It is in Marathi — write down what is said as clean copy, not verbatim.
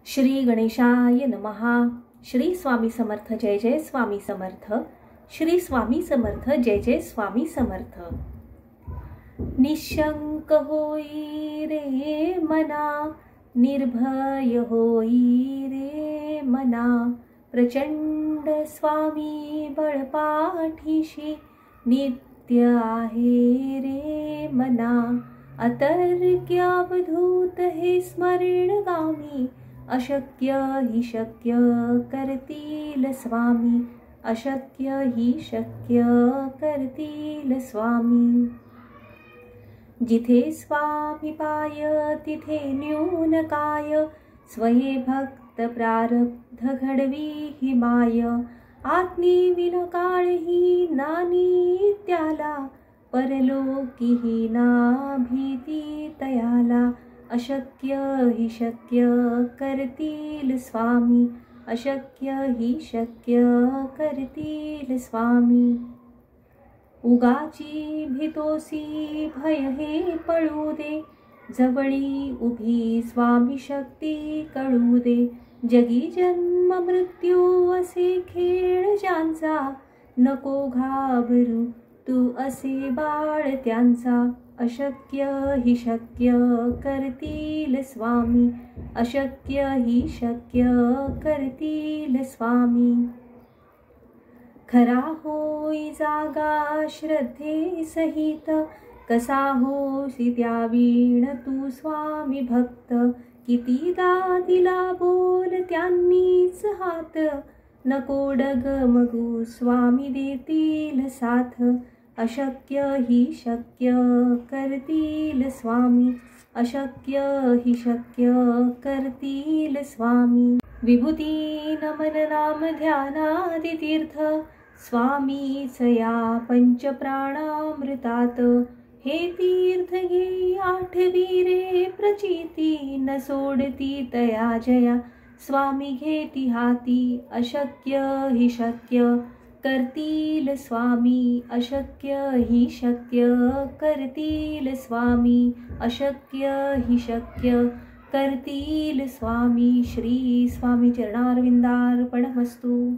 श्री गणेशाय नमः. श्री स्वामी समर्थ. जय जय स्वामी समर्थ. श्री स्वामी समर्थ. जय जय स्वामी समर्थ. निशंक होई रे मना, निर्भय होई रे मना, प्रचंड स्वामी बळपाठीशी नित्य आहे रे मना. अतर्क्यावधूत हे स्मरणगामी, अशक्य हि शक्य करतील स्वामी, अशक्य हि शक्य करतील स्वामी. जिथे स्वामी पाय तिथे न्यून काय, स्वये भक्त प्रारब्ध घडवी हि माय. आत्मी विन काळ ही नानी त्याला, परलोकी ही ना भीती तयाला. अशक्य हि शक्य करतील स्वामी, अशक्य हि शक्य करतील स्वामी. उगाची भीतोसी भय हे पळू दे, जवळी उभी स्वामी शक्ती कळू दे. जगी जन्म मृत्यू असे खेळ ज्यांचा, नको घाबरू तू असे बाळ त्यांचा. अशक्य हि शक्य करतील स्वामी, अशक्य हि शक्य करतील स्वामी. खरा होई जागा श्रद्धे सहित, कसा होसी त्यावीण तू स्वामी भक्त. कितीदा दिला बोल त्यांनीच हात, नको डगमगू स्वामी देतील साथ. अशक्य हि शक्य करतील स्वामी, अशक्य हि शक्य करतील स्वामी. विभूती नमन नाम ध्यानादि तीर्थ, स्वामीच या पंचप्राणामृतात. हे तीर्थ घे आठवी रे प्रचिती, न सोडती तया जया स्वामी घेती हाती. अशक्य हि शक्य करतील स्वामी, अशक्य हि शक्य करतील स्वामी, अशक्य हि शक्य करतील स्वामी. श्री स्वामी चरणारविंदार्पणमस्तु.